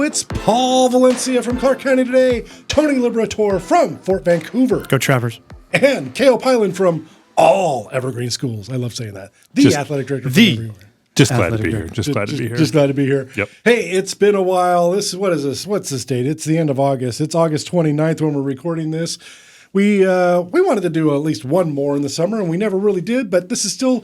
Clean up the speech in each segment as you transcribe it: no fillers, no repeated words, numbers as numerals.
It's Paul Valencia from Clark County Today, Tony Liberatore from Fort Vancouver. Go Travers. And Cale Piland from all Evergreen schools. I love saying that. The athletic director from everywhere. Just glad to be here. Just glad to be here. Yep. Hey, it's been a while. What is this? What's this date? It's the end of August. It's August 29th when we're recording this. We wanted to do at least one more in the summer, and we never really did, but this is still,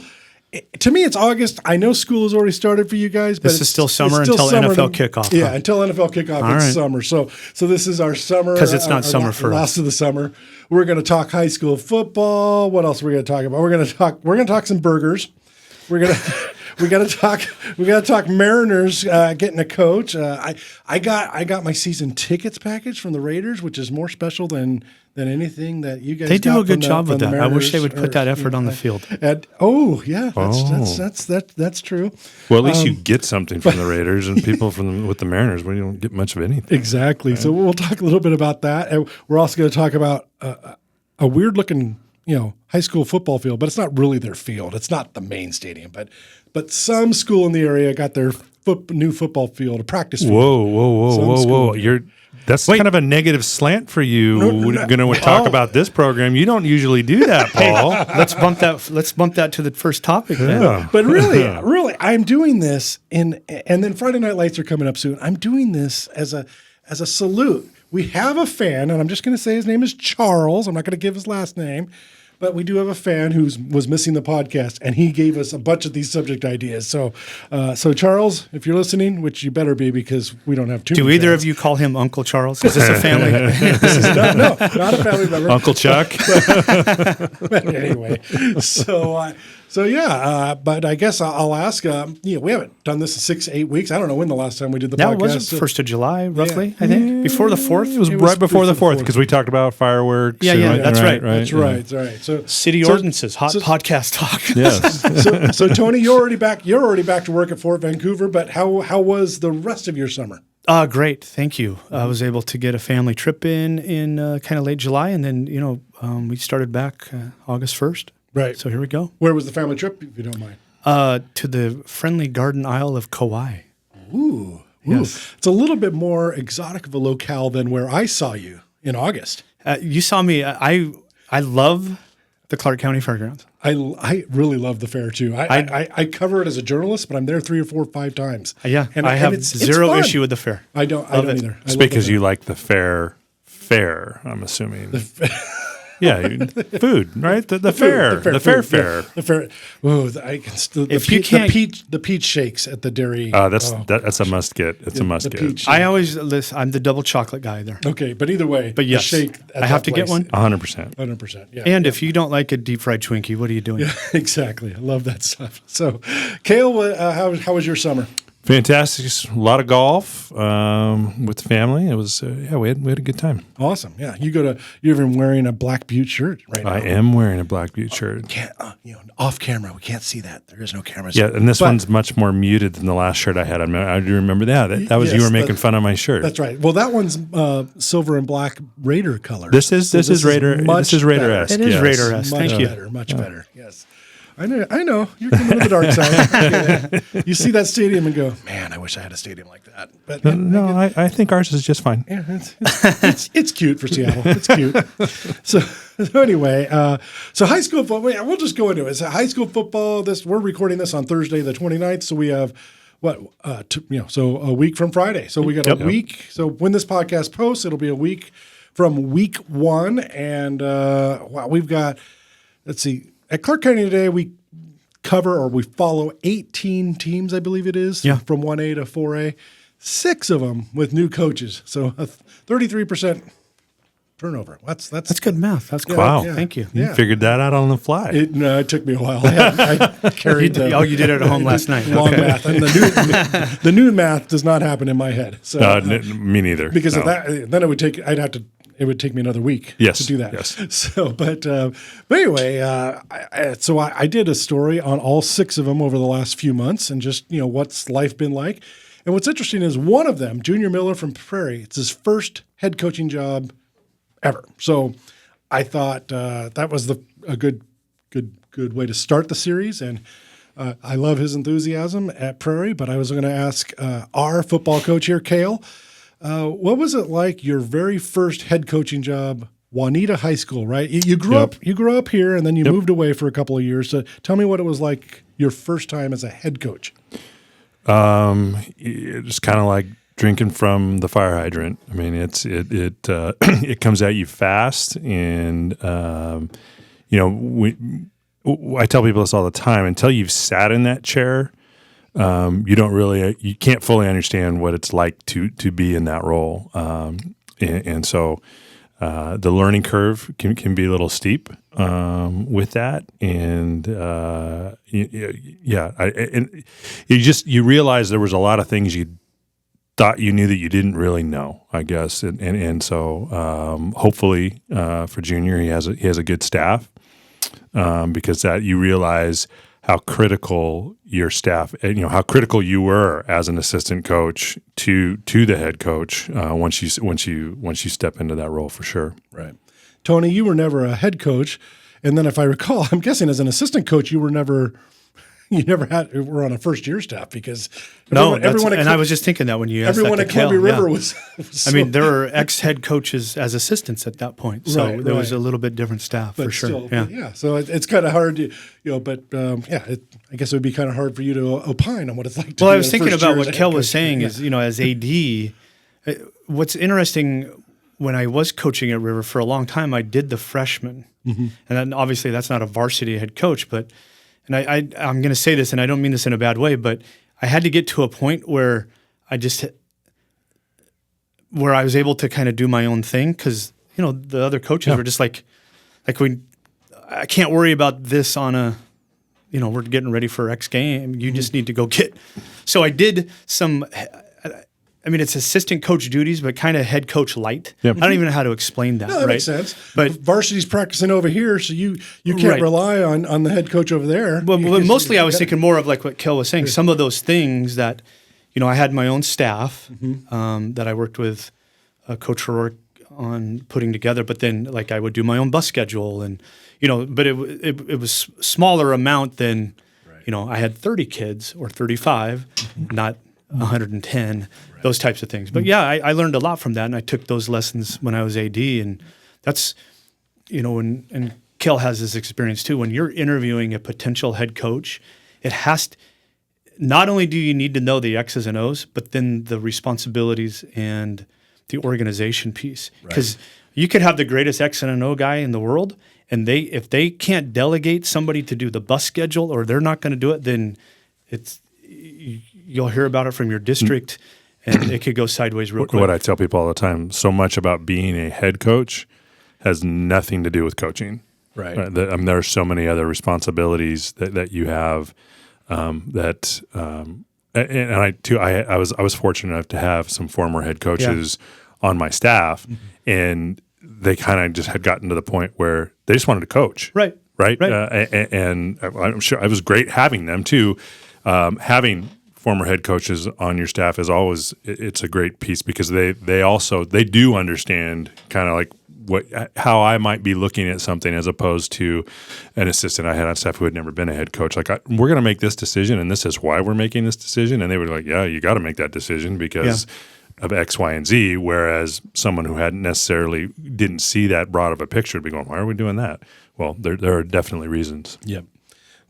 to me, it's August. I know school has already started for you guys, but this is still summer until NFL kickoff. Yeah, until NFL kickoff, it's summer. So this is our summer. Because it's not summer for us. Last of the summer. We're going to talk high school football. What else are we going to talk about? We're going to talk some burgers. We got to talk Mariners getting a coach. I got my season tickets package from the Raiders, which is more special than anything that you guys. They do a good job with that. I wish they would put that effort on the field. That's true. Well, at least you get something from the Raiders, and people with the Mariners, we don't get much of anything. Exactly. Right? So we'll talk a little bit about that, and we're also going to talk about a weird looking, high school football field, but it's not really their field. It's not the main stadium, but some school in the area got their new football field, a practice field. Whoa. That's kind of a negative slant for you. We're going to talk about this program. You don't usually do that, Paul. Let's bump that to the first topic then. Yeah. But really, I'm doing this and then Friday Night Lights are coming up soon. I'm doing this as a salute. We have a fan, and I'm just going to say his name is Charles. I'm not going to give his last name. But we do have a fan who was missing the podcast, and he gave us a bunch of these subject ideas. So Charles, if you're listening, which you better be because we don't have too many. Do either of you call him Uncle Charles? Is this a family? This is not a family member. Uncle Chuck. But anyway, but I guess I'll ask. We haven't done this in 6 to 8 weeks. I don't know when the last time we did the podcast. Was it 1st of July, roughly? I think before the 4th. It was right before the 4th because we talked about fireworks. That's right. That's right. So city ordinances, podcast talk. Yes. So Tony, you're already back. You're already back to work at Fort Vancouver. But how was the rest of your summer? Great, thank you. I was able to get a family trip in kind of late July, and then we started back August 1st. Right. So here we go. Where was the family trip, if you don't mind? To the friendly garden isle of Kauai. Ooh. Yes. It's a little bit more exotic of a locale than where I saw you in August. You saw me. I love the Clark County Fairgrounds. I really love the fair too. I cover it as a journalist, but I'm there 3 or 4 or 5 times. Yeah, and I have zero issue with the fair. I don't either. It's because you like the fair, I'm assuming. Food, right? The fair. Oh, the peach shakes at the dairy. That's a must get. It's a must get. I'm the double chocolate guy there. Okay, but either way, but yes, shake I have to get one. 100%. 100%. Yeah. And if you don't like a deep fried Twinkie, what are you doing? Yeah, exactly. I love that stuff. So, Cale, how was your summer? Fantastic. A lot of golf with the family. It was we had a good time. Awesome. Yeah, you're even wearing a black Butte shirt right now. I am wearing a black Butte shirt. Can't off camera. We can't see that. There is no camera. Yeah, and this one's much more muted than the last shirt I had. I do remember that. That was you were making fun of my shirt. That's right. Well, that one's silver and black Raider color. This is Raider. This is Raider-esque. It is Raider-esque. Thank you. Much better. Yes. I know. You're coming to the dark side. You see that stadium and go, man, I wish I had a stadium like that. But I think ours is just fine. Yeah, it's cute for Seattle. It's cute. So anyway, so high school football. We'll just go into it. So high school football. We're recording this on Thursday, the 29th. So we have so a week from Friday. So we got a week. So when this podcast posts, it'll be a week from week 1, and we've got. Let's see. At Clark County Today, we follow 18 teams, I believe it is, from 1A to 4A, 6 of them with new coaches. So a 33% turnover. That's good math. That's cool. Wow. Yeah. Thank you. You figured that out on the fly. It took me a while. I carried you did it at home last night. Long math. And the new math does not happen in my head. So me neither. Because of that, then it would take me another week to do that. Yes. So, but anyway, I did a story on all 6 of them over the last few months and just, what's life been like. And what's interesting is one of them, Junior Miller from Prairie, it's his first head coaching job ever. So I thought that was a good way to start the series. And I love his enthusiasm at Prairie, but I was going to ask our football coach here, Cale, What was it like your very first head coaching job, Juanita High School, right? You grew up here, and then you moved away for a couple of years. So tell me what it was like your first time as a head coach. It's kind of like drinking from the fire hydrant. I mean, it comes at you fast, and I tell people this all the time. Until you've sat in that chair, you can't fully understand what it's like to be in that role. And so the learning curve can be a little steep with that, and you realize there was a lot of things you thought you knew that you didn't really know, I guess, and so hopefully for Junior he has a good staff, because that you realize how critical your staff, how critical you were as an assistant coach to the head coach once you step into that role, for sure. Right. Tony, you were never a head coach, and then if I recall, I'm guessing as an assistant coach, you were on a first year staff, because I was just thinking that when you asked everyone that at Columbia River was I mean, there were ex-head coaches as assistants at that point, so there was a little bit different staff, but for sure. Still, so it's kind of hard to, I guess it would be kind of hard for you to opine on what it's like to. Well, I was thinking about what Cale was saying is, as AD, what's interesting, when I was coaching at River for a long time, I did the freshman, and then obviously that's not a varsity head coach, but. And I'm going to say this, and I don't mean this in a bad way, but I had to get to a point where I was able to kind of do my own thing, because the other coaches were just like I can't worry about this on a, we're getting ready for X game. You just need to go get. So I did some. I mean, it's assistant coach duties, but kind of head coach light. Yep. I don't even know how to explain that. No, that makes sense. But varsity's practicing over here, so you can't rely on the head coach over there. But mostly I was thinking more of like what Cale was saying. Some of those things that, I had my own staff that I worked with Coach Rourke on putting together, but then like I would do my own bus schedule, and but it was smaller amount than, I had 30 kids or 35, not 110, those types of things. But I learned a lot from that, and I took those lessons when I was AD, and that's, and Cale has this experience too. When you're interviewing a potential head coach, not only do you need to know the X's and O's, but then the responsibilities and the organization piece. Because you could have the greatest X and O guy in the world, and if they can't delegate somebody to do the bus schedule, or they're not going to do it, then you'll hear about it from your district, and it could go sideways real quick. What I tell people all the time, so much about being a head coach has nothing to do with coaching. Right. There are so many other responsibilities that you have and I was fortunate enough to have some former head coaches on my staff, and they kind of just had gotten to the point where they just wanted to coach. Right. And I'm sure it was great having them too. Having former head coaches on your staff is always, it's a great piece, because they do understand kind of like how I might be looking at something, as opposed to an assistant I had on staff who had never been a head coach. Like, we're going to make this decision, and this is why we're making this decision. And they were like, yeah, you got to make that decision because of X, Y, and Z. Whereas someone who didn't see that broad of a picture would be going, why are we doing that? Well, there are definitely reasons. Yep.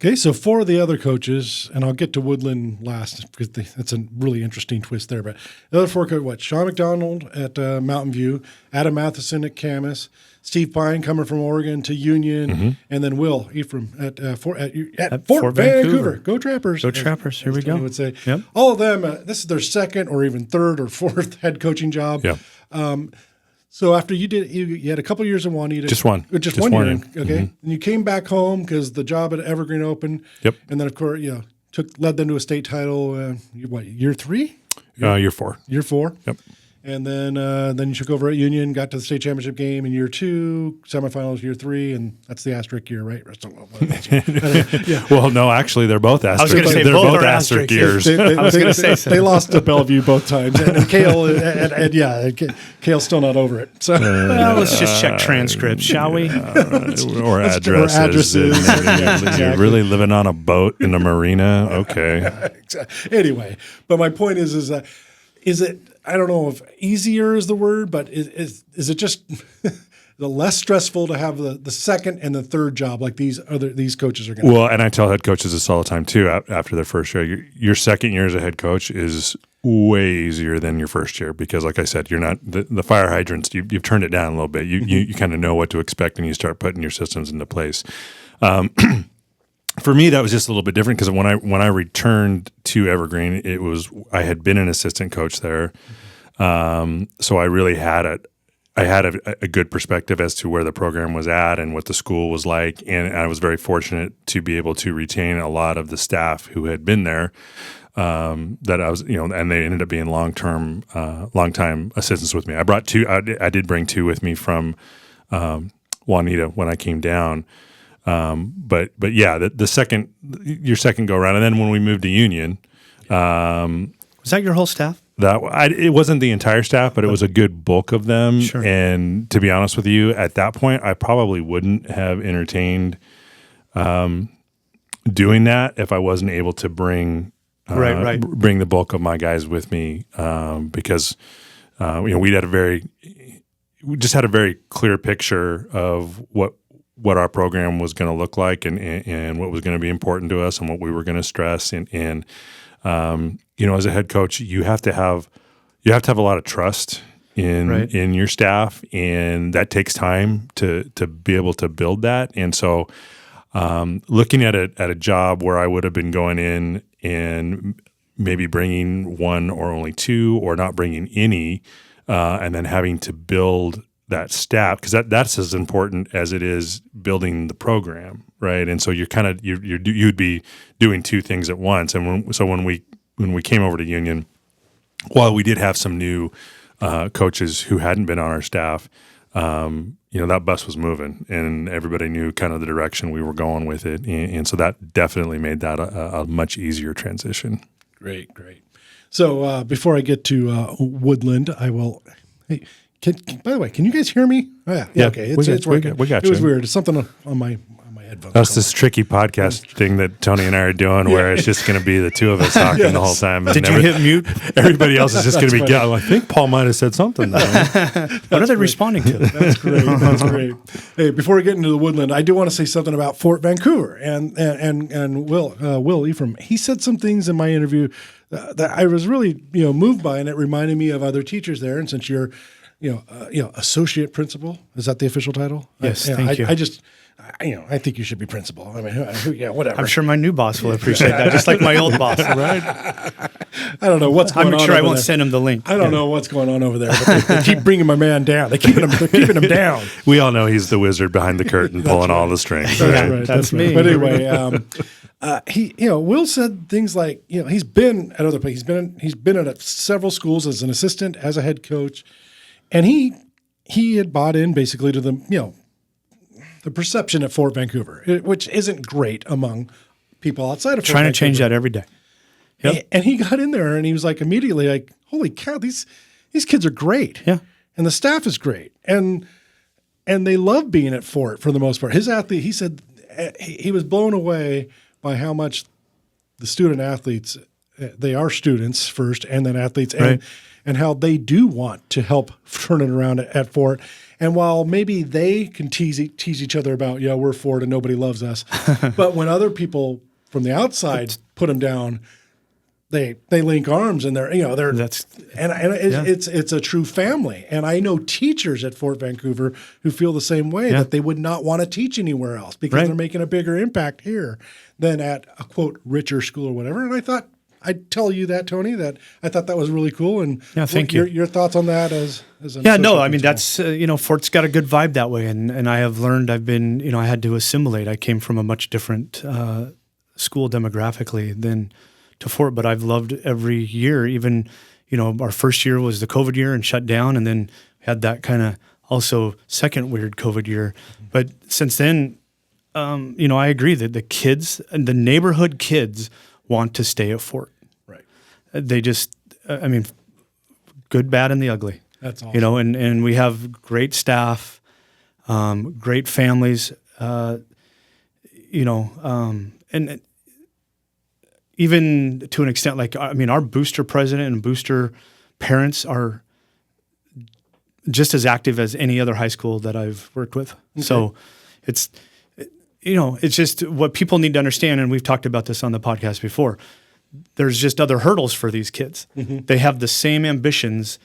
Okay, so 4 of the other coaches, and I'll get to Woodland last because that's a really interesting twist there. But the other 4 coaches, Sean McDonald at Mountain View, Adam Matheson at Camas, Steve Pine coming from Oregon to Union, and then Will Ephraim at Fort Vancouver. Go Trappers! Go Trappers! Here we go. I would say all of them. This is their second or even third or fourth head coaching job. Yeah. So after you had a couple years in Juanita. Just one year. Okay. And you came back home because the job at Evergreen opened. Yep. And then, of course, led them to a state title, year 3? Year 4. Year 4? Yep. And then you took over at Union, got to the state championship game in year 2, semifinals year 3, and that's the asterisk year, right? Well, no, actually, they're both asterisk. I was going to say both asterisk years. I was going to say so. They lost to Bellevue both times, and Cale, Cale's still not over it. So let's just check transcripts, shall we? Or addresses. You're really living on a boat in a marina? Okay. Anyway, but my point is it I don't know if easier is the word, but is it just the less stressful to have the second and the third job like these coaches are going to? Well, and I tell head coaches this all the time too. After their first year, your second year as a head coach is way easier than your first year because, like I said, you're not the fire hydrants. You've turned it down a little bit. You kind of know what to expect, and you start putting your systems into place. For me, that was just a little bit different because when I returned to Evergreen, I had been an assistant coach there, so I really had a good perspective as to where the program was at and what the school was like, and I was very fortunate to be able to retain a lot of the staff who had been there. That I was, and they ended up being long-time assistants with me. I brought two. I did bring two with me from Juanita when I came down. But yeah, your second go around, and then when we moved to Union, was that your whole staff? It wasn't the entire staff, but it was a good bulk of them. Sure. And to be honest with you, at that point, I probably wouldn't have entertained doing that if I wasn't able to bring the bulk of my guys with me, because we just had a very clear picture of what our program was going to look like and what was going to be important to us and what we were going to stress. And as a head coach, you have to have a lot of trust in your staff, and that takes time to be able to build that. And so, looking at a job where I would have been going in and maybe bringing one or only two, or not bringing any, and then having to build that staff, because that's as important as it is building the program, right? And so you'd be doing two things at once. And when we came over to Union, while we did have some new coaches who hadn't been on our staff, that bus was moving, and everybody knew kind of the direction we were going with it, and so that definitely made that a much easier transition. Great. So before I get to Woodland, I will. Hey, by the way, can you guys hear me? Oh, yeah. Okay, it's working. We got you. It was you. weird. It's something on my headphones. That's this tricky podcast thing that Tony and I are doing, where it's just going to be the two of us talking the whole time. Did you hit mute? Everybody else is just going to be. I think Paul might have said something. What are they responding to? That's great. Hey, before we get into the Woodland, I do want to say something about Fort Vancouver and Will Ephraim. He said some things in my interview that I was really moved by, and it reminded me of other teachers there. And since you're associate principal, is that the official title? Yes, thank you. I think you should be principal. I mean, whatever. I'm sure my new boss will appreciate that, just like my old boss. Right? I don't know what's going on. I'm sure I won't send him the link. I don't know what's going on over there, but they keep bringing my man down. They're keeping him down. We all know he's the wizard behind the curtain, pulling all the strings. That's right. That's me. But anyway, Will said things like, he's been at other places. He's been at several schools as an assistant, as a head coach, and he had bought in basically to the perception at Fort Vancouver, which isn't great among people outside of Fort Trying Vancouver. to change that every day. Yep. And he got in there and he was like immediately like, holy cow, these kids are great. Yeah. And the staff is great. And they love being at Fort for the most part. His athlete, he said he was blown away by how much the student athletes, they are students first and then athletes, and how they do want to help turn it around at Fort. And while maybe they can tease each other about, we're Fort and nobody loves us, but when other people from the outside put them down, they link arms and it's a true family. And I know teachers at Fort Vancouver who feel the same way, that they would not want to teach anywhere else because they're making a bigger impact here than at a quote richer school or whatever. And I thought I'd tell you that, Tony, that I thought that was really cool. And thank you. Your thoughts on that as an I mean, that's, Fort's got a good vibe that way. And I have learned, I had to assimilate. I came from a much different school demographically than to Fort, but I've loved every year. Even, our first year was the COVID year and shut down, and then had that kind of also second weird COVID year. But since then, I agree that the kids, the neighborhood kids, want to stay at Fort. Right. They just, good, bad, and the ugly. That's awesome. And we have great staff, great families, and even to an extent, our booster president and booster parents are just as active as any other high school that I've worked with. Okay. So it's just what people need to understand, and we've talked about this on the podcast before. There's just other hurdles for these kids. Mm-hmm. They have the same ambitions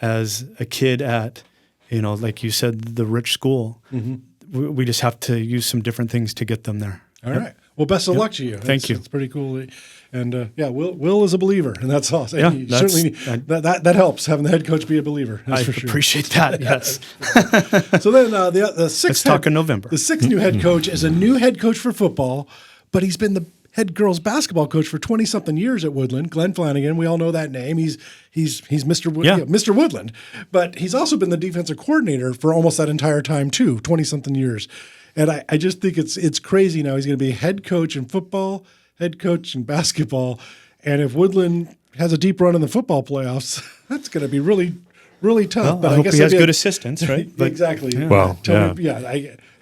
as a kid at, like you said, the rich school. Mm-hmm. We just have to use some different things to get them there. All right. Well, best of luck to you. Thank you. It's pretty cool. And Will is a believer, and that's awesome. Yeah, certainly that helps having the head coach be a believer. I appreciate that. Yes. So then the sixth. Let's talk in November. The sixth new head coach is a new head coach for football, but he's been the head girls basketball coach for 20-something years at Woodland. Glenn Flanagan, we all know that name. He's Mr. Woodland, but he's also been the defensive coordinator for almost that entire time too, 20-something years. And I just think it's crazy now. He's going to be head coach in football, head coach in basketball, and if Woodland has a deep run in the football playoffs, that's going to be really, really tough. Well, but I hope he has good assistants, right? Exactly. Yeah. Well,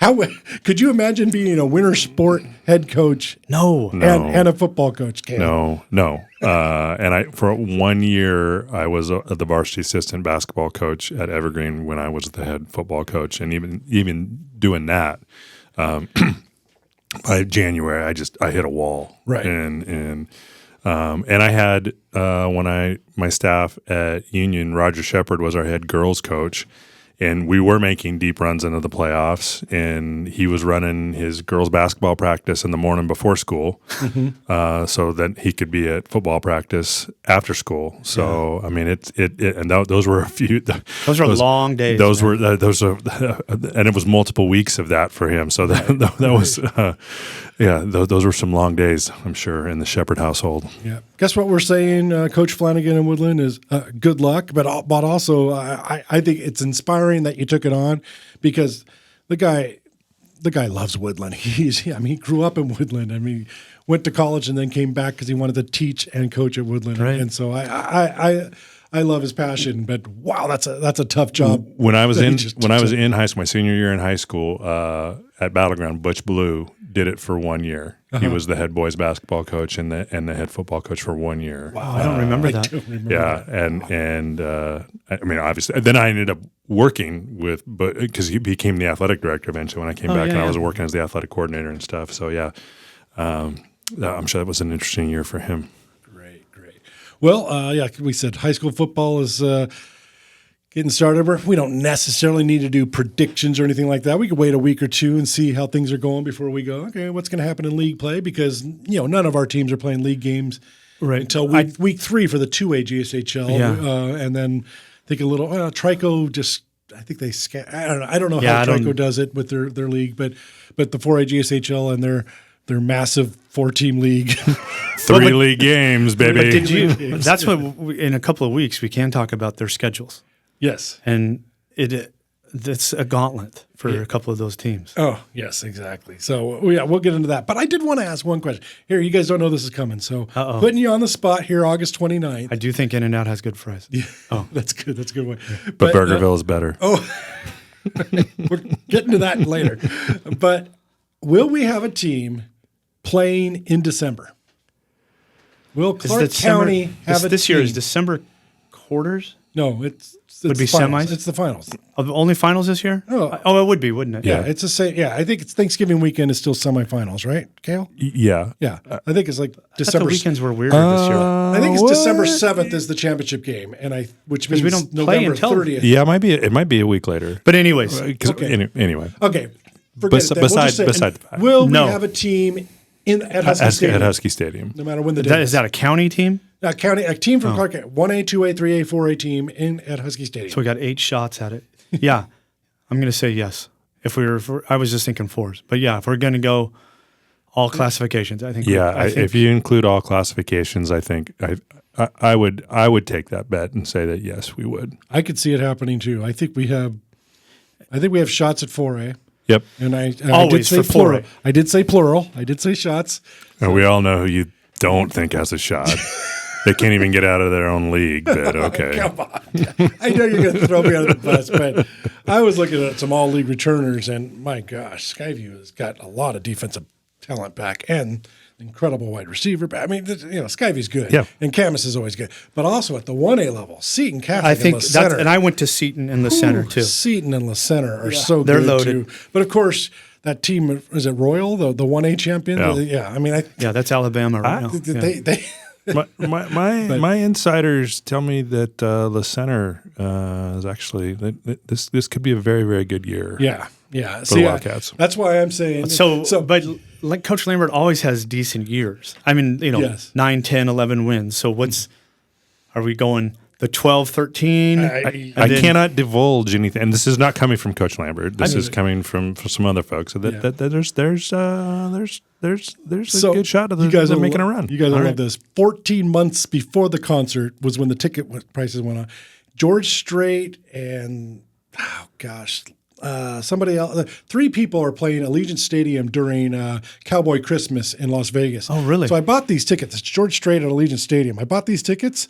how could you imagine being a winter sport head coach? No. And a football coach? Cale? No. And for 1 year, I was the varsity assistant basketball coach at Evergreen when I was the head football coach, and even doing that, by January, I hit a wall. Right. And I had my staff at Union, Roger Shepard was our head girls coach. And we were making deep runs into the playoffs, and he was running his girls' basketball practice in the morning before school, so that he could be at football practice after school. So I mean, those were a few. Those were long days. Those were and it was multiple weeks of that for him. So that was those were some long days, I'm sure, in the Shepherd household. Yeah. Guess what we're saying, Coach Flanagan in Woodland, is good luck, but also I think it's inspiring that you took it on, because the guy loves Woodland. He grew up in Woodland. I mean, went to college and then came back because he wanted to teach and coach at Woodland. Right. And so I love his passion. But wow, that's a tough job. When I was in high school, my senior year in high school at Battleground, Butch Blue did it for 1 year. He was the head boys basketball coach and the head football coach for 1 year. Wow, I don't remember that. And I mean, obviously, then I ended up working because he became the athletic director eventually when I came back, and I was working as the athletic coordinator and stuff. So I'm sure that was an interesting year for him. Great. Well, we said high school football is getting started. We don't necessarily need to do predictions or anything like that. We could wait a week or two and see how things are going before we go, okay, what's going to happen in league play? Because, none of our teams are playing league games until week 3 for the 2A GSHL. Yeah. And then I think a little Trico I think they I don't know how Trico does it with their league, but the 4A GSHL and their massive 4-team league. 3 league games, baby. But that's what in a couple of weeks we can talk about their schedules. Yes. And it's a gauntlet for a couple of those teams. Oh, yes, exactly. So, we'll get into that. But I did want to ask one question. Here, you guys don't know this is coming, so putting you on the spot here August 29th. I do think In-N-Out has good fries. Yeah. Oh, that's good. That's a good one. But Burgerville is better. Oh, we're getting to that later. But will we have a team playing in December? Will Clark County have a this team? Year is December quarters? No, it's would be finals. semis. It's the finals. Only finals this year? Oh, it would be, wouldn't it? Yeah, it's the same. Yeah, I think it's Thanksgiving weekend is still semifinals, right, Cale? Yeah. I think it's like December. The weekends were weirder this year. I think it's December 7th is the championship game, which means we don't November play until 30th. Yeah, it might be a week later. But anyways, anyway. Okay. Forget it. Beside the fact. Will we have a team at Husky Stadium? At Husky Stadium. No matter when the day is. That a county team? A team from Clark County, 1A, 2A, 3A, 4A team at Husky Stadium. So we got 8 shots at it. Yeah, I'm going to say yes. I was just thinking 4s, but yeah, if we're going to go all classifications, I think. Yeah, if you include all classifications, I think I would take that bet and say that yes, we would. I could see it happening too. I think we have shots at 4A. Yep. And I always did say for plural. 4A. I did say plural. I did say shots. And we all know who you don't think has a shot. They can't even get out of their own league, but okay. Come on. I know you're going to throw me under the bus, but I was looking at some all-league returners, and my gosh, Skyview has got a lot of defensive talent back, and incredible wide receiver. I mean, Skyvie's good. Yeah. And Camus is always good. But also at the 1A level, Seton Catholic I think and La Center. and I went to Seton and La Center too. Seton and La Center are so They're good loaded. too. But of course, that team, is it Royal, the 1A champion? Yeah. I mean, That's Alabama right now. they my insiders tell me that La Center is actually this could be a very, very good year. Yeah. For the Wildcats. That's why I'm saying. But like Coach Lambert always has decent years. I mean, 9, 10, 11 wins. So are we going the 12, 13? I cannot divulge anything, and this is not coming from Coach Lambert. This is coming from some other folks. So that there's a good shot of them making a run. You guys will love this. 14 months before the concert was when the ticket prices went on. George Strait and somebody else. 3 people are playing Allegiant Stadium during Cowboy Christmas in Las Vegas. Oh, really? So I bought these tickets. It's George Strait at Allegiant Stadium. I bought these tickets.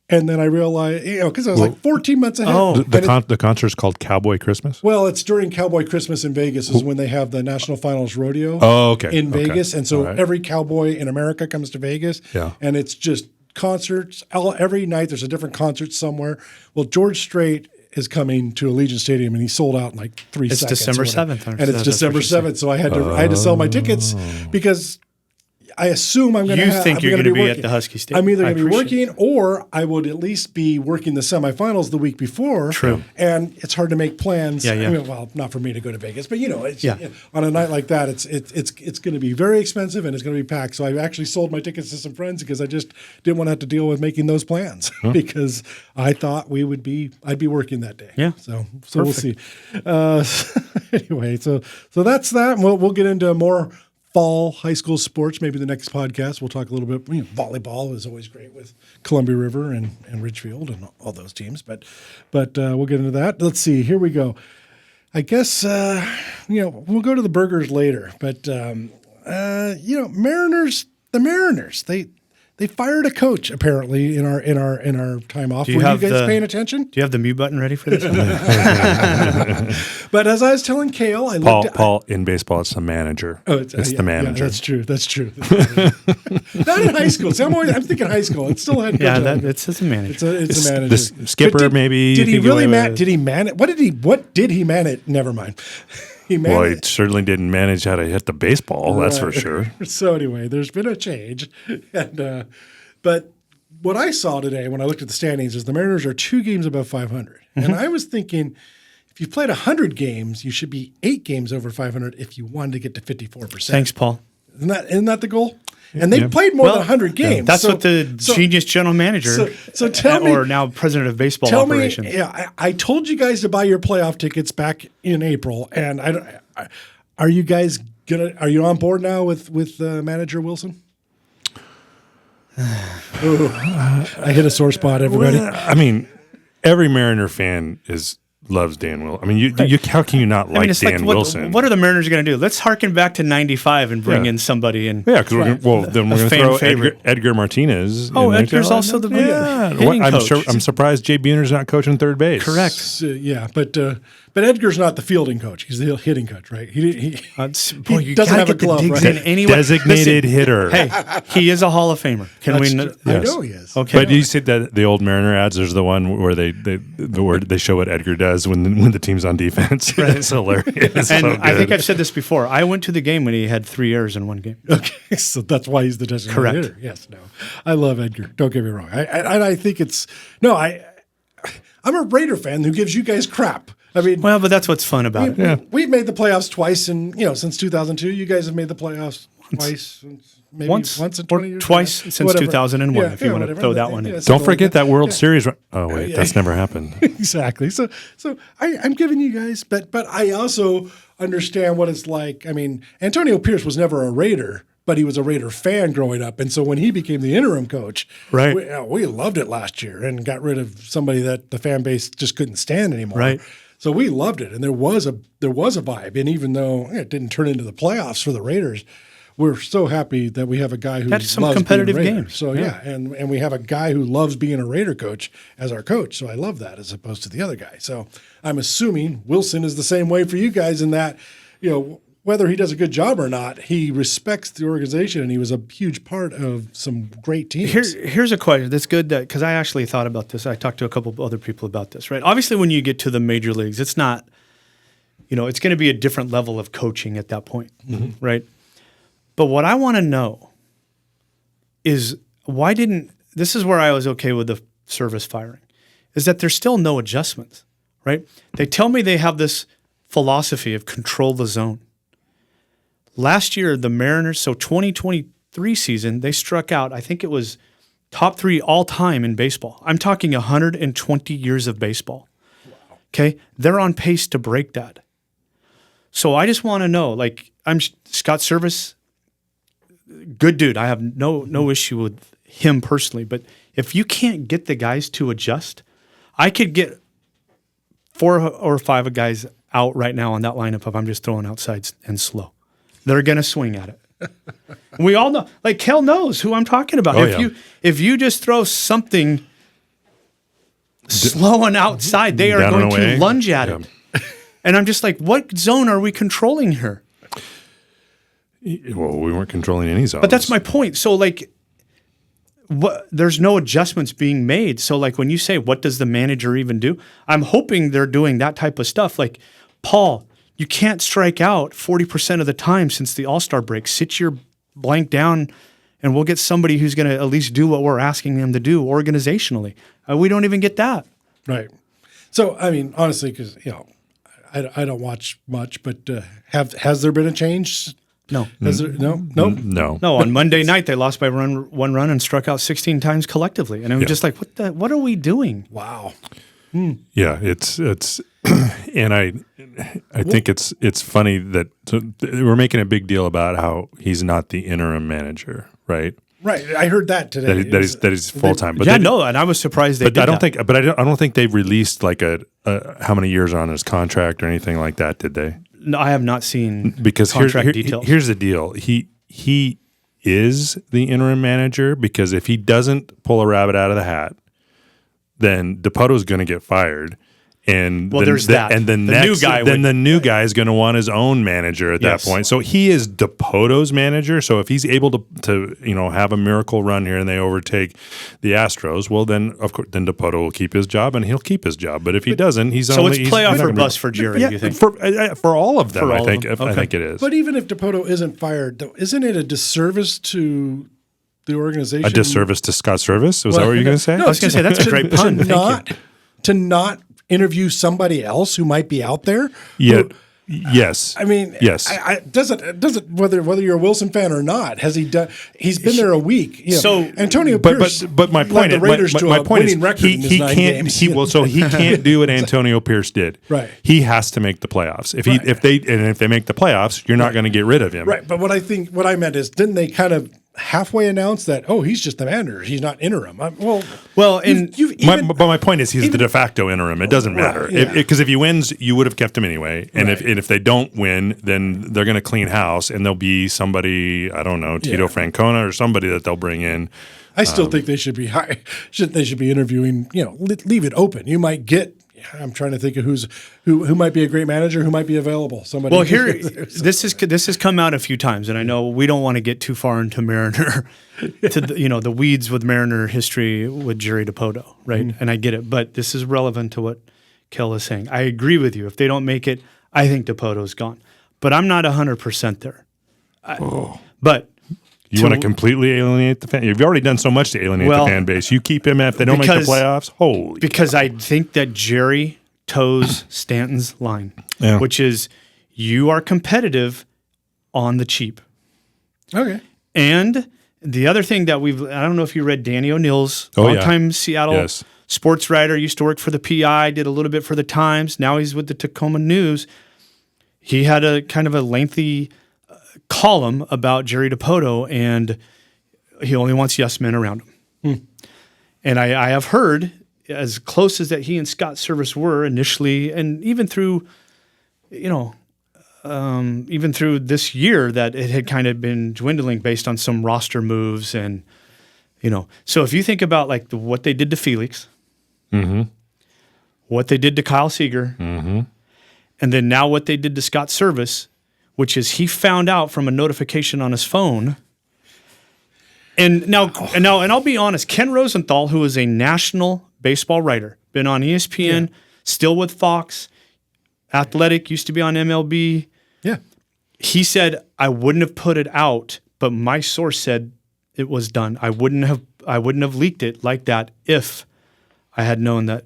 And then I realized, because I was like 14 months ahead. Oh, the concert is called Cowboy Christmas? Well, it's during Cowboy Christmas in Vegas is when they have the National Finals Rodeo in Vegas. And so every cowboy in America comes to Vegas. Yeah. And it's just concerts. Every night there's a different concert somewhere. Well, George Strait is coming to Allegiant Stadium, and he sold out in like 3 seconds. It's December 7th. And it's December 7th. So I had to sell my tickets because I assume I'm going to. You think you're going to be at the Husky Stadium? I'm either going to be working, or I would at least be working the semifinals the week before. True. And it's hard to make plans. Yeah. I mean, well, not for me to go to Vegas, but on a night like that, it's going to be very expensive and it's going to be packed. So I actually sold my tickets to some friends because I just didn't want to have to deal with making those plans because I thought I'd be working that day. Yeah. So we'll see. Anyway, so that's that. We'll get into more fall high school sports. Maybe the next podcast we'll talk a little bit. Volleyball is always great with Columbia River and Ridgefield and all those teams. But we'll get into that. Let's see. Here we go. I guess we'll go to the burgers later. But Mariners. The Mariners. They fired a coach apparently in our time off. Were you guys paying attention? Do you have the mute button ready for this? But as I was telling Cale, Paul, in baseball, it's the manager. Oh, it's the manager. Yeah, that's true. Not in high school. So I'm thinking high school. It's still a head coach. Yeah, it's a manager. It's a manager. The skipper, maybe. Did he really manage? Did he manage? What did he manage? Never mind. He certainly didn't manage how to hit the baseball. That's for sure. So anyway, there's been a change, and but what I saw today when I looked at the standings is the Mariners are 2 games above 500, and I was thinking, if you played 100 games, you should be 8 games over 500 if you wanted to get to 54%. Thanks, Paul. Isn't that the goal? And they've played more than 100 games. That's what the genius general manager, so tell me, or now president of baseball operations. I told you guys to buy your playoff tickets back in April, and are you guys are you on board now with manager Wilson? I hit a sore spot, everybody. Well, I mean, every Mariner fan loves Dan Wilson. I mean, how can you not like Dan Wilson? What are the Mariners going to do? Let's harken back to '95 and bring in somebody. And because we're going to throw Edgar Martinez. Oh, Edgar's also the hitting coach. I'm surprised Jay Buhner's not coaching third base. Correct. But Edgar's not the fielding coach. He's the hitting coach, right? He doesn't have a glove, right? Designated hitter. Hey, he is a Hall of Famer. I know he is. Okay. But you said that the old Mariner ads, there's the one where they show what Edgar does when the team's on defense. Right. It's hilarious. And I think I've said this before. I went to the game when he had 3 errors in one game. Okay, so that's why he's the designated hitter. Yes, no. I love Edgar. Don't get me wrong. I think I'm a Raider fan who gives you guys crap. I mean, but that's what's fun about it. We've made the playoffs twice, and since 2002, you guys have made the playoffs twice. Maybe once in 20 years. Twice since 2001, if you want to throw that one in. Don't forget that World Series. Oh wait, that's never happened. Exactly. So I'm giving you guys, but I also understand what it's like. I mean, Antonio Pierce was never a Raider, but he was a Raider fan growing up. And so when he became the interim coach, we loved it last year and got rid of somebody that the fan base just couldn't stand anymore. Right. So we loved it, and there was a vibe. And even though it didn't turn into the playoffs for the Raiders, we're so happy that we have a guy who loves some competitive being a Raider. Games. So and we have a guy who loves being a Raider coach as our coach. So I love that as opposed to the other guy. So I'm assuming Wilson is the same way for you guys in that, whether he does a good job or not, he respects the organization, and he was a huge part of some great teams. Here's a question that's good, because I actually thought about this. I talked to a couple of other people about this, right? Obviously, when you get to the major leagues, it's not, it's going to be a different level of coaching at that point, right? But what I want to know is this is where I was okay with the Service firing, is that there's still no adjustments, right? They tell me they have this philosophy of control the zone. Last year, the Mariners, so 2023 season, they struck out, I think it was top 3 all time in baseball. I'm talking 120 years of baseball. Wow. Okay? They're on pace to break that. So I just want to know, I'm Scott Service, good dude. I have no issue with him personally, but if you can't get the guys to adjust, I could get 4 or 5 guys out right now on that lineup if I'm just throwing outsides and slow. They're going to swing at it. We all know, Cale knows who I'm talking about. If you just throw something slow and outside, they are going to lunge at it. And I'm just like, what zone are we controlling here? Well, we weren't controlling any zones. But that's my point. So there's no adjustments being made. So when you say, what does the manager even do? I'm hoping they're doing that type of stuff. Paul, you can't strike out 40% of the time since the All-Star break. Sit your blank down, and we'll get somebody who's going to at least do what we're asking them to do organizationally. We don't even get that. Right. So, I mean, honestly, because, I don't watch much, but has there been a change? No. No. On Monday night, they lost by one run and struck out 16 times collectively. And I was just like, what are we doing? Wow. Yeah, it's and I think it's funny that we're making a big deal about how he's not the interim manager, right? Right. I heard that today. That he's full time. But and I was surprised they did I don't think they've released how many years are on his contract or anything like that, did they? No, I have not seen because contract details. Here's the deal. He is the interim manager because if he doesn't pull a rabbit out of the hat, then DePoto's going to get fired. And there's that. And then the new guy is going to want his own manager at that point. So he is DePoto's manager. So if he's able to have a miracle run here and they overtake the Astros, well then of course DePoto will keep his job and he'll keep his job. But if he doesn't, it's playoff or bust for Jerry. You think for all of them? I think it is. But even if DePoto isn't fired, though, isn't it a disservice to the organization? A disservice to Scott Service? Was that what you're going to say? No, I was going to say that's a great pun. To not interview somebody else who might be out there. Yeah. Yes. I mean, yes. Doesn't whether you're a Wilson fan or not, has he done? He's been there a week. So Antonio Pierce, but my point is, my point is he can't. He can't do what Antonio Pierce did. Right. He has to make the playoffs. If they make the playoffs, you're not going to get rid of him. Right. But what I meant is, didn't they kind of halfway announce that, he's just the manager, he's not interim? But my point is he's the de facto interim. It doesn't matter because if he wins, you would have kept him anyway. And if they don't win, then they're going to clean house and there'll be somebody, I don't know, Tito Francona or somebody that they'll bring in. I still think they should be they should be interviewing. Leave it open. You might get. I'm trying to think of who might be a great manager, who might be available. Somebody. Well, here this has come out a few times, and I know we don't want to get too far into Mariner, the weeds with Mariner history with Jerry DePoto, right? Mm-hmm. And I get it, but this is relevant to what Cale is saying. I agree with you. If they don't make it, I think DePoto's gone, but I'm not 100% there. But you want to completely alienate the fan? You've already done so much to alienate the fan base. You keep him if they don't make the playoffs. Because I think that Jerry toes Stanton's line, which is you are competitive on the cheap. Okay. And the other thing that I don't know if you read Danny O'Neill's longtime Seattle sports writer, used to work for the PI, did a little bit for the Times. Now he's with the Tacoma News. He had a kind of a lengthy column about Jerry DePoto, and he only wants yes men around him. And I have heard, as close as that he and Scott Service were initially, and even through, even through this year, that it had kind of been dwindling based on some roster moves, and So if you think about what they did to Felix, what they did to Kyle Seager, and then now what they did to Scott Service. which is he found out from a notification on his phone. And now, I'll be honest, Ken Rosenthal, who is a national baseball writer, been on ESPN, still with Fox, Athletic, used to be on MLB. Yeah. He said, I wouldn't have put it out, but my source said it was done. I wouldn't have leaked it like that if I had known that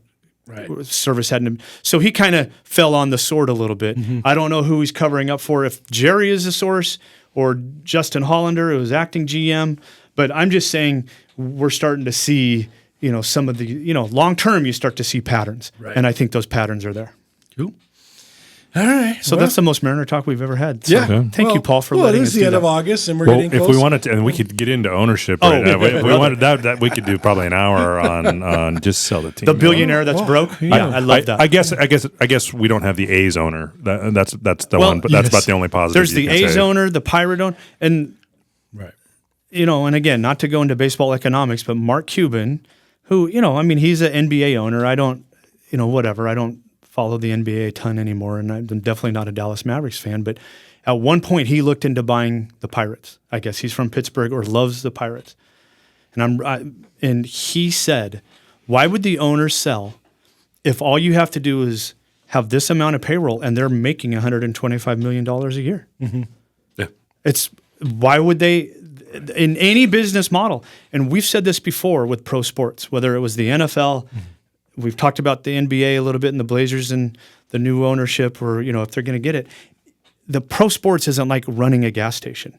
service hadn't. So he kind of fell on the sword a little bit. Mm-hmm. I don't know who he's covering up for, if Jerry is the source or Justin Hollander, who was acting GM. But I'm just saying we're starting to see, some of the, long term you start to see patterns. Right. And I think those patterns are there. Cool. All right. So that's the most Mariner talk we've ever had. So thank you, Paul, for letting us do that. It is the end of August, and we're getting close. If we wanted to, and we could get into ownership right now. If we wanted that, we could do probably an hour on just sell the team. The billionaire that's broke. Yeah, I love that. I guess we don't have the A's owner. That's the one, but that's about the only positive. There's the A's owner, the Pirate owner, and and again, not to go into baseball economics, but Mark Cuban, who he's an NBA owner. I don't, whatever. I don't follow the NBA a ton anymore, and I'm definitely not a Dallas Mavericks fan. But at one point, he looked into buying the Pirates. I guess he's from Pittsburgh or loves the Pirates, and he said, "Why would the owners sell if all you have to do is have this amount of payroll and they're making $125 million a year?" Mm-hmm. Yeah, why would they? In any business model, and we've said this before with pro sports, whether it was the NFL. Mm-hmm. We've talked about the NBA a little bit and the Blazers and the new ownership, or if they're going to get it. The pro sports isn't like running a gas station.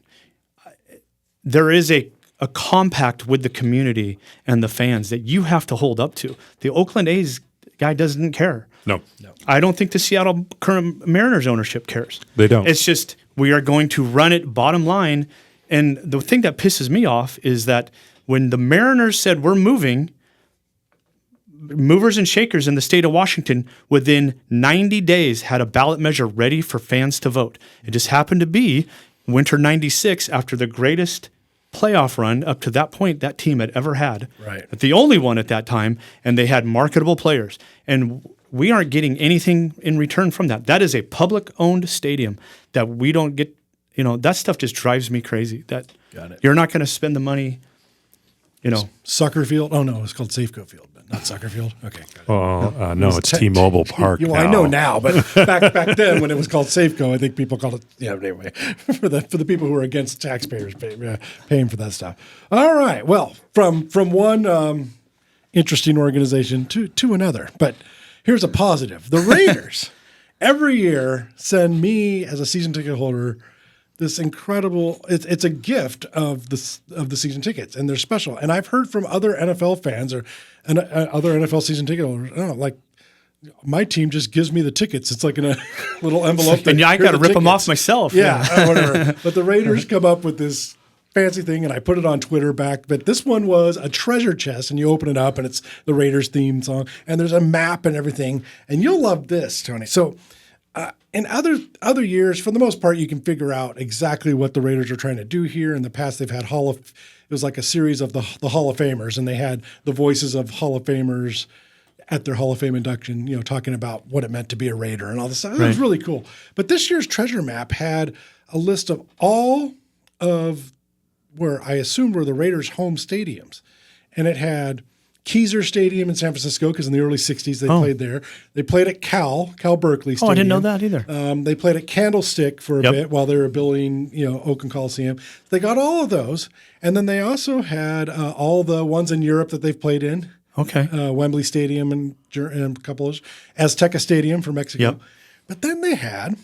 There is a compact with the community and the fans that you have to hold up to. The Oakland A's guy doesn't care. No. I don't think the Seattle current Mariners ownership cares. They don't. It's just we are going to run it bottom line. And the thing that pisses me off is that when the Mariners said we're moving, movers and shakers in the state of Washington within 90 days had a ballot measure ready for fans to vote. It just happened to be winter 96 after the greatest playoff run up to that point that team had ever had. Right. The only one at that time, and they had marketable players. And we aren't getting anything in return from that. That is a public-owned stadium that we don't get, that stuff just drives me crazy. That Got it. You're not going to spend the money, Sucker Field? Oh, no, it's called Safeco Field. Not Sucker Field? Okay. No, it's T-Mobile Park now. I know now, but back then when it was called Safeco, I think people called it, anyway, for the people who are against taxpayers paying for that stuff. All right. Well, from one interesting organization to another. But here's a positive. The Raiders every year send me as a season ticket holder this incredible. It's a gift of the season tickets, and they're special. And I've heard from other NFL fans or other NFL season ticket holders, like my team just gives me the tickets. It's like in a little envelope. And I got to rip them off myself. Yeah, whatever. But the Raiders come up with this fancy thing, and I put it on Twitter back. But this one was a treasure chest, and you open it up, and it's the Raiders theme song, and there's a map and everything. And you'll love this, Tony. So. In other years, for the most part, you can figure out exactly what the Raiders are trying to do here. In the past, they've had it was like a series of the Hall of Famers, and they had the voices of Hall of Famers at their Hall of Fame induction, talking about what it meant to be a Raider and all this stuff. It was really cool. But this year's treasure map had a list of all of where I assumed were the Raiders' home stadiums, and it had Keyser Stadium in San Francisco, because in the early 60s they played there. They played at Cal Berkeley Stadium. Oh, I didn't know that either. They played at Candlestick for a bit while they were building, Oakland Coliseum. They got all of those. And then they also had all the ones in Europe that they've played in. Okay. Wembley Stadium and a couple of Azteca Stadium for Mexico. Yep. But then they had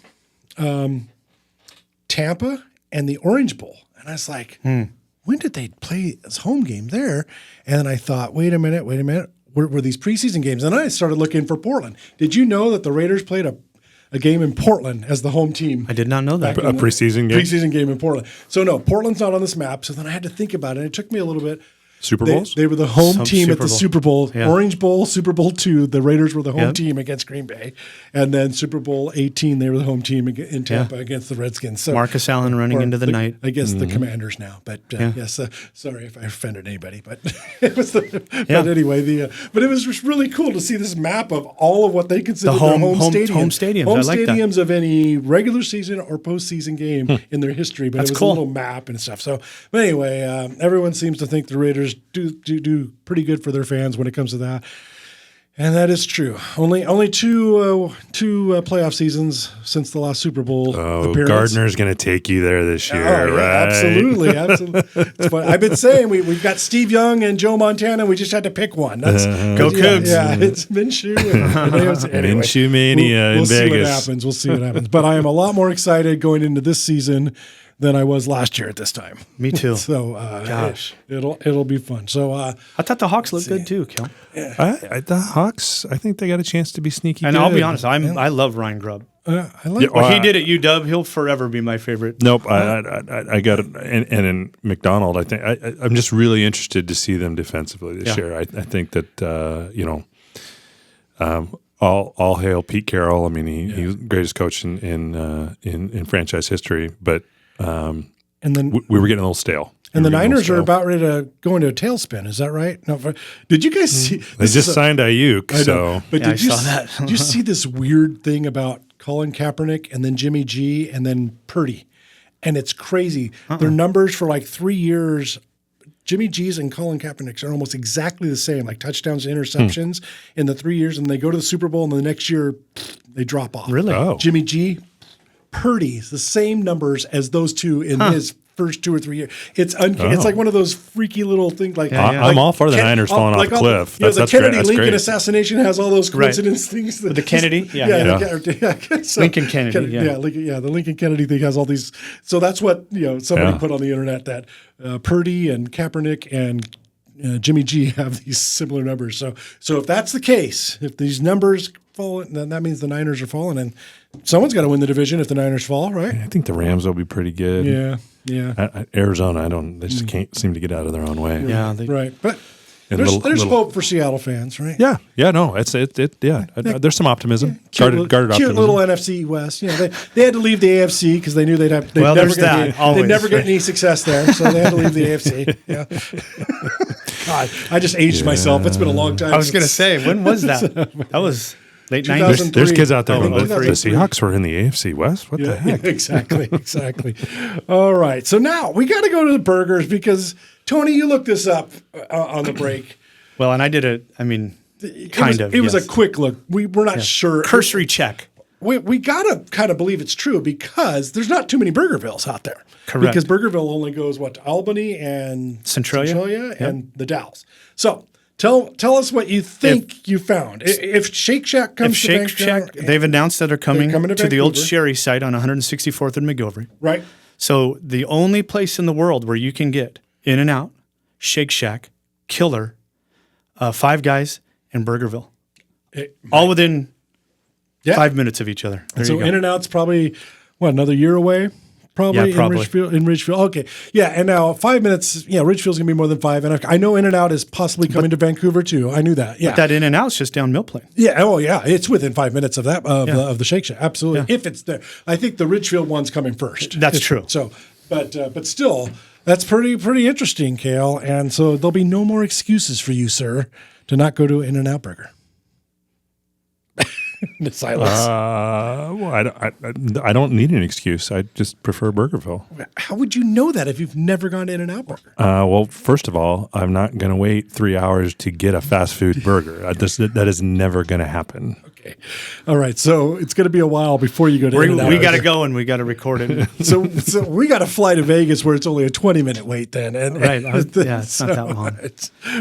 Tampa and the Orange Bowl. And I was like, when did they play as home game there? And I thought, wait a minute. Were these preseason games? And I started looking for Portland. Did you know that the Raiders played a game in Portland as the home team? I did not know that. A preseason game? Preseason game in Portland. So no, Portland's not on this map. So then I had to think about it. It took me a little bit. Super Bowls? They were the home team at the Super Bowl. Yeah. Orange Bowl, Super Bowl II. The Raiders were the home team against Green Bay. And then Super Bowl 18, they were the home team in Tampa against the Redskins. So Marcus Allen running into the night. I guess the Commanders now. But yes, sorry if I offended anybody. But it was but anyway, but it was just really cool to see this map of all of what they consider The their home stadiums. Home I like that. stadiums of any regular season or postseason game in their history. But That's it was cool. a little map and stuff. So, but anyway, everyone seems to think the Raiders do pretty good for their fans when it comes to that. And that is true. Only two playoff seasons since the last Super Bowl appearance. Gardner's going to take you there this year, right? Absolutely. It's fun. I've been saying we've got Steve Young and Joe Montana. We just had to pick one. That's Go Cougs. Yeah, it's Minshew. Anyway, Minshew mania we'll in see Vegas. what happens. We'll see what happens. But I am a lot more excited going into this season than I was last year at this time. Me too. So, Gosh, it'll be fun. So, I thought the Hawks looked good too, Kel. The Hawks, I think they got a chance to be sneaky. And good. I'll be honest, I love Ryan Grubb. I like. What he did at UW, he'll forever be my favorite. Nope, I got it. And in McDonald, I think I'm just really interested to see them defensively this year. I think that all hail Pete Carroll. I mean, he's the greatest coach in franchise history. But and then we were getting a little stale. And the Niners are about ready to go into a tailspin. Is that right? No, did you guys see? They just signed Ayuk, so. But I saw that. Did you see this weird thing about Colin Kaepernick and then Jimmy G and then Purdy? And it's crazy. Their numbers for like 3 years, Jimmy G's and Colin Kaepernick's are almost exactly the same, like touchdowns and interceptions in the 3 years. And they go to the Super Bowl, and the next year they drop off. Really? Oh. Jimmy G, Purdy's the same numbers as those two in his first 2 or 3 years. It's like one of those freaky little things. Like I'm all for the Niners falling off the cliff. The That's Kennedy great. That's Lincoln great. assassination has all those coincidence things. The Kennedy? So, Lincoln Kennedy, the Lincoln Kennedy thing has all these. So that's what somebody put on the internet, that Purdy and Kaepernick and Jimmy G have these similar numbers. So if that's the case, if these numbers fall, then that means the Niners are falling, and someone's got to win the division if the Niners fall, right? I think the Rams will be pretty good. Yeah. Arizona, they just can't seem to get out of their own way. Yeah, Right. But And there's hope for Seattle fans, right? Yeah. No, it's it. Yeah, there's some optimism. Cute Guarded optimism. little NFC West. They had to leave the AFC because they knew they'd never get any success there, so they had to leave the AFC. Yeah. God, I just aged myself. It's been a long time. I was going to say, when was that? That was late 90s. There's kids out there. Oh, The Seahawks were in the AFC West. What the heck? Exactly. All right. So now we got to go to the burgers because Tony, you looked this up on the break. Well, and I did it. I mean, It was a quick look. We're not sure. Cursory check. We got to kind of believe it's true because there's not too many Burgervilles out there. Correct. Because Burgerville only goes, to Albany and Centralia and the Dalles. So tell us what you think you found. If Shake Shack comes to Vancouver. They've announced that they're coming to the old Vancouver. Sherry site on 164th and McGilvery. Right. So the only place in the world where you can get In-N-Out, Shake Shack, Killer, Five Guys, and Burgerville. All within 5 minutes of each other. So In-N-Out's probably, another year away? Probably, in Ridgefield. Okay. Yeah, and now 5 minutes, Ridgefield's going to be more than 5. And I know In-N-Out is possibly coming to Vancouver too. I knew that. Yeah. But that In-N-Out's just down Mill Plain. Yeah. Oh, yeah. It's within 5 minutes of that, of the Shake Shack. Absolutely. Yeah. If it's there. I think the Ridgefield one's coming first. That's true. So, but still, that's pretty interesting, Cale. And so there'll be no more excuses for you, sir, to not go to In-N-Out Burger. The silence. I don't need an excuse. I just prefer Burgerville. How would you know that if you've never gone to In-N-Out Burger? Well, first of all, I'm not going to wait 3 hours to get a fast food burger. That is never going to happen. Okay. All right. So it's going to be a while before you go to In-N-Out. We got to go and we got to record it. so we got to fly to Vegas where it's only a 20-minute wait then. Right. It's not that long.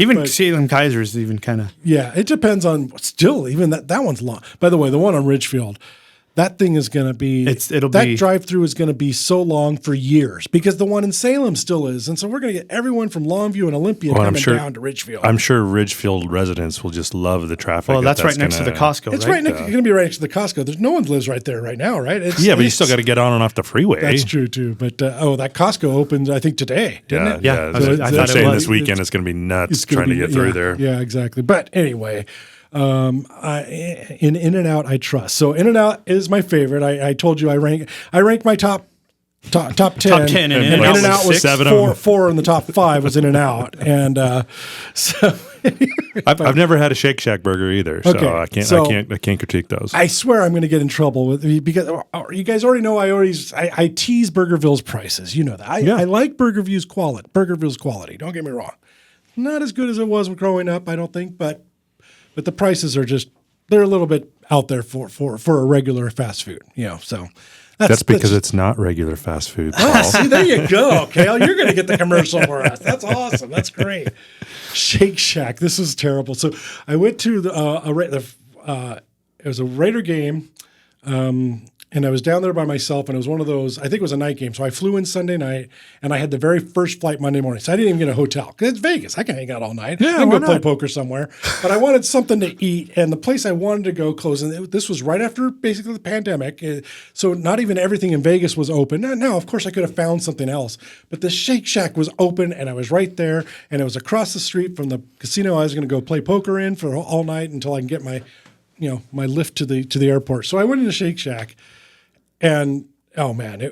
Even Salem Kaiser is even kind of. Yeah. It depends on even that one's long. By the way, the one on Ridgefield, that thing is going to be, that drive-through is going to be so long for years because the one in Salem still is. And so we're going to get everyone from Longview and Olympia coming down to Ridgefield. I'm sure Ridgefield residents will just love the traffic. Well, that's right next to the Costco, It's right next, it's going to be right next to the Costco. There's no one lives right there right now, right? But you still got to get on and off the freeway. That's true too. But, that Costco opened, I think, today, didn't it? Yeah. They're saying this weekend it's going to be nuts trying to get through there. Yeah, exactly. But anyway, in In-N-Out, I trust. So In-N-Out is my favorite. I told you I rank my top 10. Top 10 and In-N-Out was four in the top 5 was In-N-Out. And so I've never had a Shake Shack burger either, so I can't critique those. I swear I'm going to get in trouble with because you guys already know I tease Burgerville's prices. You know that. I like Burgerville's quality. Don't get me wrong. Not as good as it was growing up, I don't think, but the prices are they're a little bit out there for a regular fast food, so that's because it's not regular fast food. See, there you go, Cale. You're going to get the commercial for us. That's awesome. That's great. Shake Shack. This is terrible. So I went to it was a Raider game, and I was down there by myself, and it was one of those, I think it was a night game. So I flew in Sunday night, and I had the very first flight Monday morning. So I didn't even get a hotel because it's Vegas. I can hang out all night. I can go play poker somewhere. But I wanted something to eat, and the place I wanted to go closed. And this was right after basically the pandemic. So not even everything in Vegas was open. Now, of course, I could have found something else. But the Shake Shack was open, and I was right there. And it was across the street from the casino I was going to go play poker in for all night until I can get my lift to the airport. So I went into Shake Shack. And, oh, man,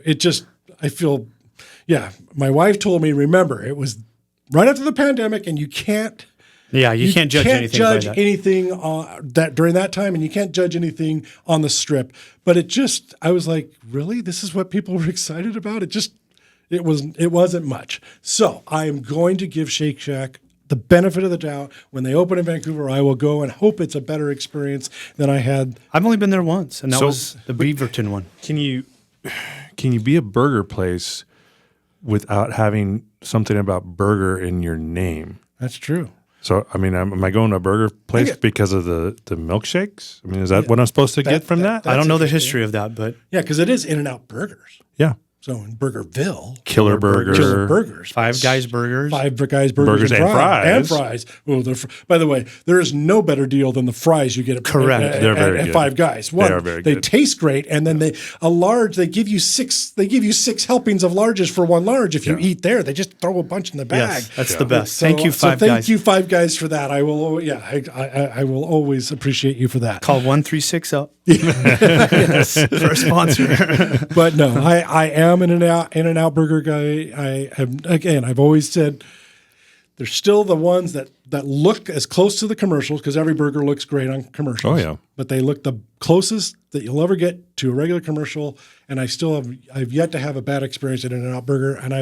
my wife told me, remember, it was right after the pandemic, and you can't judge anything that during that time, and you can't judge anything on the strip. But I was like, really? This is what people were excited about? It wasn't much. So I am going to give Shake Shack the benefit of the doubt. When they open in Vancouver, I will go and hope it's a better experience than I had. I've only been there once, and that was the Beaverton one. Can you be a burger place without having something about burger in your name? That's true. So, I mean, am I going to a burger place because of the milkshakes? I mean, is that what I'm supposed to get from that? I don't know the history of that, but... Yeah, because it is In-N-Out Burgers. Yeah. So in Burgerville, Killer Burgers, Five Guys Burgers, burgers and fries. Well, by the way, there is no better deal than the fries you get at They're very good. Five Guys. They are very good. They taste great, and then they give you six helpings of larges for one large. If you eat there, they just throw a bunch in the bag. Yes, that's the best. Thank you, Five Guys. Thank you, Five Guys, for that. I will. I will always appreciate you for that. Call 136 yes, for a sponsor. But no, I am an In-N-Out burger guy. I've always said they're still the ones that look as close to the commercials because every burger looks great on commercials. Oh yeah, but they look the closest that you'll ever get to a regular commercial. And I've yet to have a bad experience at In-N-Out Burger. And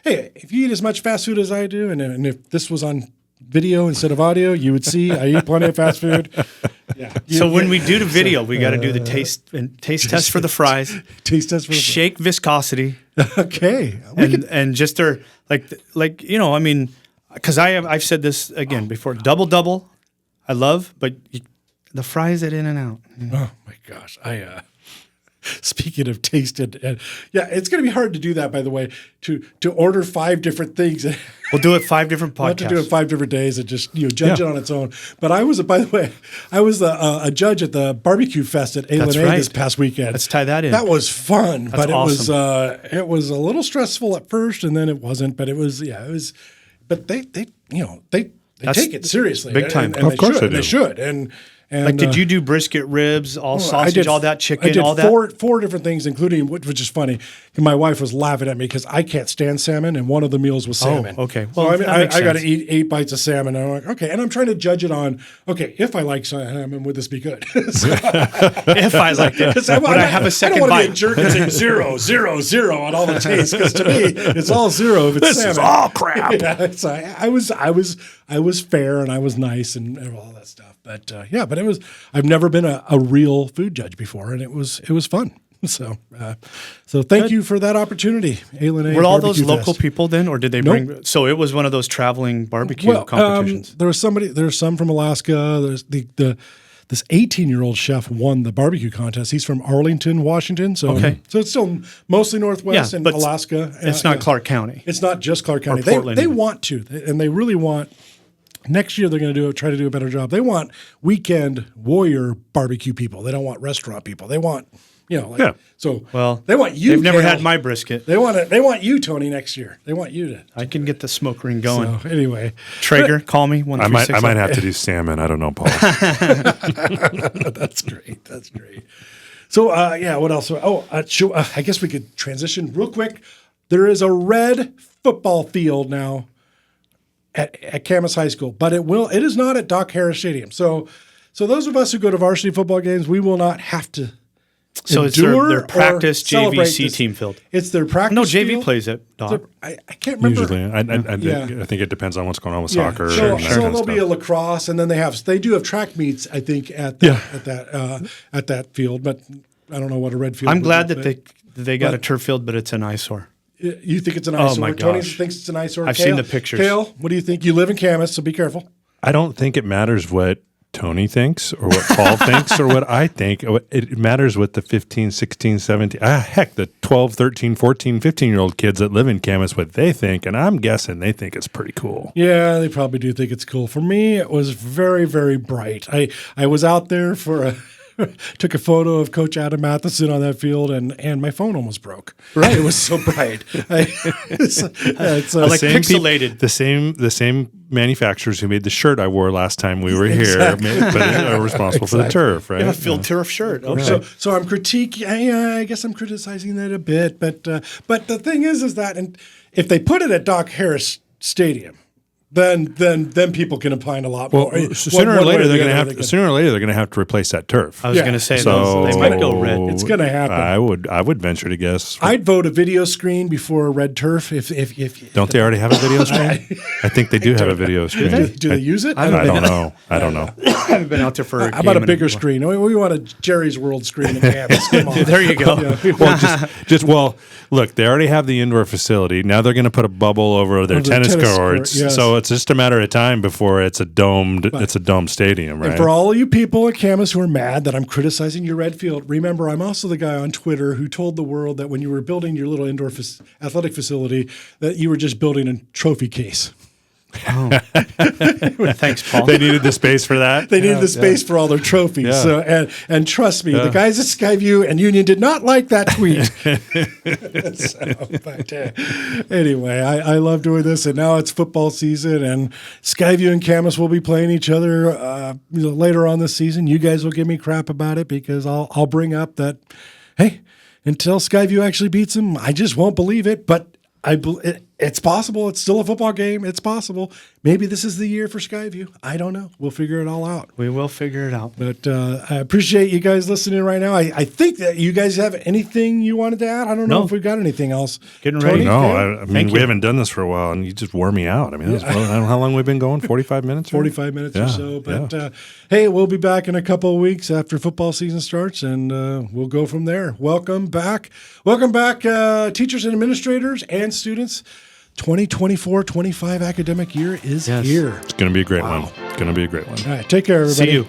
if you eat as much fast food as I do, and if this was on video instead of audio, you would see I eat plenty of fast food. Yeah. So when we do the video, we got to do the taste test for the fries. Taste test for the shake viscosity. Okay. And just their I mean, because I've said this again before. Double I love, but the fries at In-N-Out. Oh my gosh, speaking of tasted, it's going to be hard to do that. By the way, to order 5 different things. We'll do it 5 different podcasts. We'll have to do it 5 different days and just judge it on its own. But I was a judge at the barbecue fest at A this past weekend. Let's tie that in. That was fun, but awesome. It was a little stressful at first, and then it wasn't. But it was. But they take it seriously, big time. And of course they should. And did you do brisket, ribs, all sausage, all that chicken, I did all that? Four different things, including which is funny. My wife was laughing at me because I can't stand salmon, and one of the meals was salmon. Oh, okay. Well, so I got to eat 8 bites of salmon. And I'm like, okay, and I'm trying to judge it on, if I like salmon, would this be good? If I liked it, would I have a second bite? I don't want to be a jerk and say 0, 0, 0 on all the tastes because to me it's all 0 if it's this salmon. This is all crap. So I was fair and I was nice and all that stuff. But but it was. I've never been a real food judge before, and it was fun. So thank you for that opportunity, A. Were all those local people then, or did they bring? Nope. So it was one of those traveling barbecue competitions. There was some from Alaska. There's this 18-year-old chef won the barbecue contest. He's from Arlington, Washington. So it's still mostly Northwest and Alaska. It's not Clark County. It's not just Clark County. Portland They want to, and they really want. Next year they're going to try to do a better job. They want weekend warrior barbecue people. They don't want restaurant people. They want. So they want you. They've never had my brisket. They want you, Tony, next year. They want you to. I can get the smoke ring going. So anyway, Traeger, call me. I might have to do salmon. I don't know, Paul. That's great. That's great. So what else? I guess we could transition real quick. There is a red football field now at Camas High School, but it is not at Doc Harris Stadium. So those of us who go to varsity football games, we will not have to. So it's their practice JVC team field. It's their practice. No, JV field. plays at Doc. I can't remember. Usually, I think it depends on what's going on with soccer. So there'll be a lacrosse, and then they do have track meets. I think at that field, but I don't know what a red field. I'm glad that they got a turf field, but it's an eyesore. You think it's an eyesore? Oh my Tony gosh. thinks it's an eyesore. I've seen the pictures. Cale, what do you think? You live in Camas, so be careful. I don't think it matters what Tony thinks or what Paul thinks or what I think. It matters what the 15, 16, 17, heck, the 12, 13, 14, 15-year-old kids that live in Camas, what they think, and I'm guessing they think it's pretty cool. Yeah, they probably do think it's cool. For me, it was very, very bright. I was out there took a photo of Coach Adam Matheson on that field, and my phone almost broke. Right, it was so bright. It's like pixelated. The same manufacturers who made the shirt I wore last time we were here, but are responsible for the turf, right? You have a field turf shirt. Okay. So I'm critiquing. I guess I'm criticizing that a bit, but the thing is that, and if they put it at Doc Harris Stadium, then people can find a lot more. Sooner or later they're going to have to replace that turf. I was going to say they might go red. It's going to happen. I would venture to guess. I'd vote a video screen before a red turf. If don't they already have a video screen? I think they do have a video screen. Do they use it? I don't know. I I haven't been out there for. How about a bigger screen? We want a Jerry's World screen in campus. Come on. There you go. Look, they already have the indoor facility. Now they're going to put a bubble over their tennis courts. Yes. So it's just a matter of time before it's a domed stadium, right? And for all of you people at Camas who are mad that I'm criticizing your red field, remember I'm also the guy on Twitter who told the world that when you were building your little indoor athletic facility that you were just building a trophy case. Oh. Thanks, Paul. They needed the space for that. They needed the space for all their trophies. Yeah. So and trust me, the guys at Skyview and Union did not like that tweet. Anyway, I love doing this, and now it's football season, and Skyview and Camas will be playing each other later on this season. You guys will give me crap about it because I'll bring up that, hey, until Skyview actually beats them, I just won't believe it. But it's possible. It's still a football game. It's possible. Maybe this is the year for Skyview. I don't know. We'll figure it all out. We will figure it out. But I appreciate you guys listening right now. I think that you guys have anything you wanted to add. I don't know if we've got anything else. Getting ready. No, I mean, we haven't done this for a while, and you just wore me out. I mean, I don't know how long we've been going, 45 minutes? 45 minutes or so. But, hey, we'll be back in a couple of weeks after football season starts, and we'll go from there. Welcome back. Welcome back, teachers and administrators and students. 2024-25 academic year is here. It's going to be a great one. It's going to be a great one. All right, take care, everybody. See you.